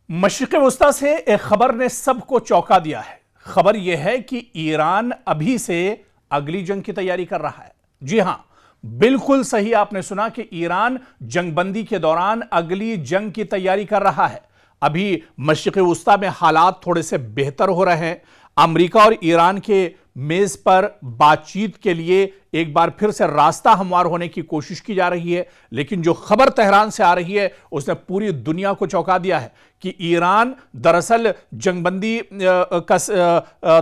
مشرق وسطی سے ایک خبر نے سب کو چونکا دیا ہے۔ خبر یہ ہے کہ ایران ابھی سے اگلی جنگ کی تیاری کر رہا ہے۔ جی ہاں، بالکل صحیح آپ نے سنا کہ ایران جنگ بندی کے دوران اگلی جنگ کی تیاری کر رہا ہے۔ ابھی مشرق وسطی میں حالات تھوڑے سے بہتر ہو رہے ہیں۔ امریکہ اور ایران کے میز پر بات چیت کے لیے ایک بار پھر سے راستہ ہموار ہونے کی کوشش کی جا رہی ہے، لیکن جو خبر تہران سے آ رہی ہے اس نے پوری دنیا کو چونکا دیا ہے کہ ایران دراصل جنگ بندی کا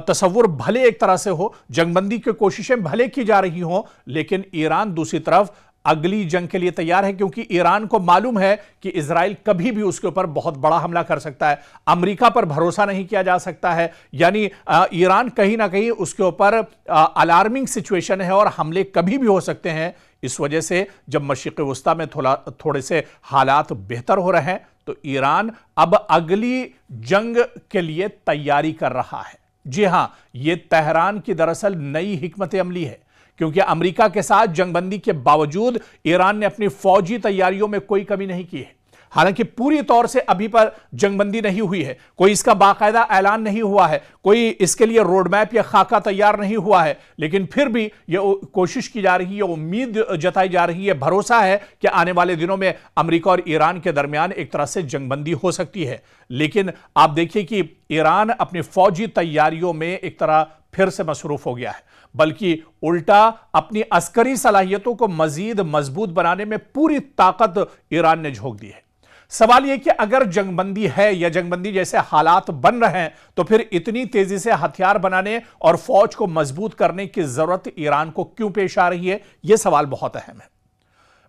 تصور بھلے ایک طرح سے ہو، جنگ بندی کی کوششیں بھلے کی جا رہی ہوں، لیکن ایران دوسری طرف اگلی جنگ کے لیے تیار ہے، کیونکہ ایران کو معلوم ہے کہ اسرائیل کبھی بھی اس کے اوپر بہت بڑا حملہ کر سکتا ہے۔ امریکہ پر بھروسہ نہیں کیا جا سکتا ہے، یعنی ایران کہیں نہ کہیں اس کے اوپر الارمنگ سچویشن ہے اور حملے کبھی بھی ہو سکتے ہیں۔ اس وجہ سے جب مشرق وسطی میں تھوڑے سے حالات بہتر ہو رہے ہیں تو ایران اب اگلی جنگ کے لیے تیاری کر رہا ہے۔ جی ہاں، یہ تہران کی دراصل نئی حکمت عملی ہے، کیونکہ امریکہ کے ساتھ جنگ بندی کے باوجود ایران نے اپنی فوجی تیاریوں میں کوئی کمی نہیں کی ہے۔ حالانکہ پوری طور سے ابھی پر جنگ بندی نہیں ہوئی ہے، کوئی اس کا باقاعدہ اعلان نہیں ہوا ہے، کوئی اس کے لیے روڈ میپ یا خاکہ تیار نہیں ہوا ہے، لیکن پھر بھی یہ کوشش کی جا رہی ہے، امید جتائی جا رہی ہے، بھروسہ ہے کہ آنے والے دنوں میں امریکہ اور ایران کے درمیان ایک طرح سے جنگ بندی ہو سکتی ہے۔ لیکن آپ دیکھیے کہ ایران اپنی فوجی تیاریوں میں ایک طرح پھر سے مصروف ہو گیا ہے، بلکہ الٹا اپنی عسکری صلاحیتوں کو مزید مضبوط بنانے میں پوری طاقت ایران نے جھونک دی ہے۔ سوال یہ کہ اگر جنگ بندی ہے یا جنگ بندی جیسے حالات بن رہے ہیں تو پھر اتنی تیزی سے ہتھیار بنانے اور فوج کو مضبوط کرنے کی ضرورت ایران کو کیوں پیش آ رہی ہے؟ یہ سوال بہت اہم ہے۔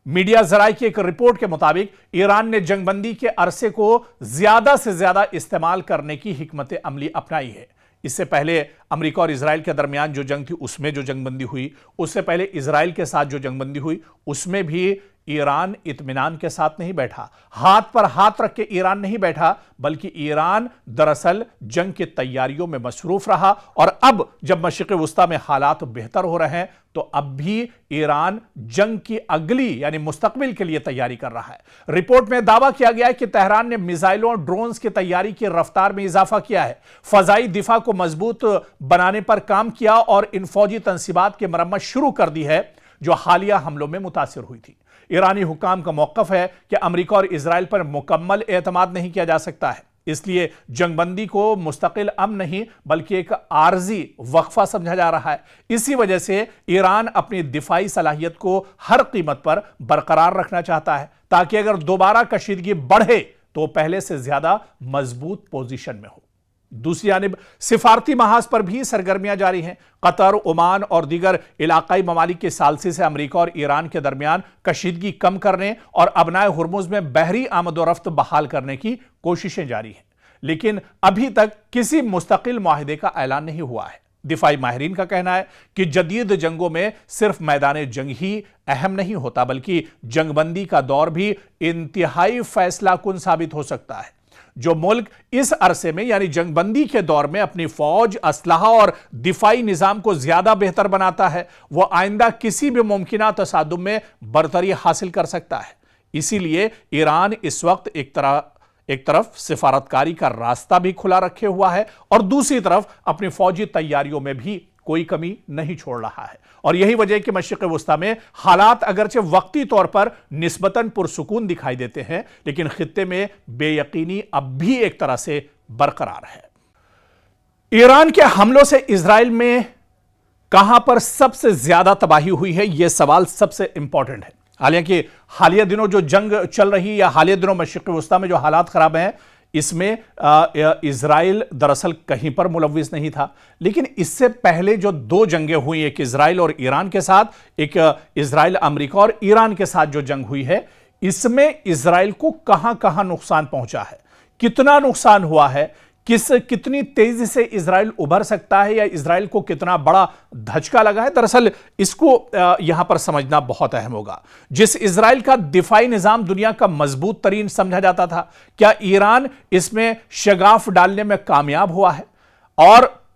میڈیا ذرائع کی ایک رپورٹ کے مطابق ایران نے جنگ بندی کے عرصے کو زیادہ سے زیادہ استعمال کرنے کی حکمت عملی اپنائی ہے۔ اس سے پہلے امریکہ اور اسرائیل کے درمیان جو جنگ تھی اس میں جو جنگ بندی ہوئی، اس سے پہلے اسرائیل کے ساتھ جو جنگ بندی ہوئی اس میں بھی ایران اطمینان کے ساتھ نہیں بیٹھا، ہاتھ پر ہاتھ رکھ کے ایران نہیں بیٹھا، بلکہ ایران دراصل جنگ کی تیاریوں میں مصروف رہا۔ اور اب جب مشرق وسطی میں حالات بہتر ہو رہے ہیں تو اب بھی ایران جنگ کی اگلی یعنی مستقبل کے لیے تیاری کر رہا ہے۔ رپورٹ میں دعویٰ کیا گیا ہے کہ تہران نے میزائلوں اور ڈرونز کی تیاری کی رفتار میں اضافہ کیا ہے، فضائی دفاع کو مضبوط بنانے پر کام کیا اور ان فوجی تنصیبات کی مرمت شروع کر دی ہے جو حالیہ حملوں میں متاثر ہوئی تھی۔ ایرانی حکام کا موقف ہے کہ امریکہ اور اسرائیل پر مکمل اعتماد نہیں کیا جا سکتا ہے، اس لیے جنگ بندی کو مستقل امن نہیں بلکہ ایک عارضی وقفہ سمجھا جا رہا ہے۔ اسی وجہ سے ایران اپنی دفاعی صلاحیت کو ہر قیمت پر برقرار رکھنا چاہتا ہے تاکہ اگر دوبارہ کشیدگی بڑھے تو پہلے سے زیادہ مضبوط پوزیشن میں ہو۔ دوسری جانب سفارتی محاذ پر بھی سرگرمیاں جاری ہیں۔ قطر، عمان اور دیگر علاقائی ممالک کی ثالثی سے امریکہ اور ایران کے درمیان کشیدگی کم کرنے اور ابنائے ہرمز میں بحری آمد و رفت بحال کرنے کی کوششیں جاری ہیں، لیکن ابھی تک کسی مستقل معاہدے کا اعلان نہیں ہوا ہے۔ دفاعی ماہرین کا کہنا ہے کہ جدید جنگوں میں صرف میدان جنگ ہی اہم نہیں ہوتا بلکہ جنگ بندی کا دور بھی انتہائی فیصلہ کن ثابت ہو سکتا ہے۔ جو ملک اس عرصے میں یعنی جنگ بندی کے دور میں اپنی فوج، اسلحہ اور دفاعی نظام کو زیادہ بہتر بناتا ہے وہ آئندہ کسی بھی ممکنہ تصادم میں برتری حاصل کر سکتا ہے۔ اسی لیے ایران اس وقت ایک طرف سفارتکاری کا راستہ بھی کھلا رکھے ہوا ہے اور دوسری طرف اپنی فوجی تیاریوں میں بھی کوئی کمی نہیں چھوڑ رہا ہے، اور یہی وجہ ہے کہ مشرق وسطی میں حالات اگرچہ وقتی طور پر نسبتاً پرسکون دکھائی دیتے ہیں لیکن خطے میں بے یقینی اب بھی ایک طرح سے برقرار ہے۔ ایران کے حملوں سے اسرائیل میں کہاں پر سب سے زیادہ تباہی ہوئی ہے، یہ سوال سب سے امپورٹنٹ ہے۔ حالانکہ حالیہ دنوں جو جنگ چل رہی یا حالیہ دنوں مشرق وسطی میں جو حالات خراب ہیں اس میں اسرائیل دراصل کہیں پر ملوث نہیں تھا، لیکن اس سے پہلے جو دو جنگیں ہوئی، ایک اسرائیل اور ایران کے ساتھ، ایک اسرائیل امریکہ اور ایران کے ساتھ جو جنگ ہوئی ہے، اس میں اسرائیل کو کہاں کہاں نقصان پہنچا ہے، کتنا نقصان ہوا ہے، کتنی تیزی سے اسرائیل ابھر سکتا ہے یا اسرائیل کو کتنا بڑا دھچکا لگا ہے، دراصل اس کو یہاں پر سمجھنا بہت اہم ہوگا۔ جس اسرائیل کا دفاعی نظام دنیا کا مضبوط ترین سمجھا جاتا تھا، کیا ایران اس میں شگاف ڈالنے میں کامیاب ہوا ہے؟ اور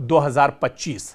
2025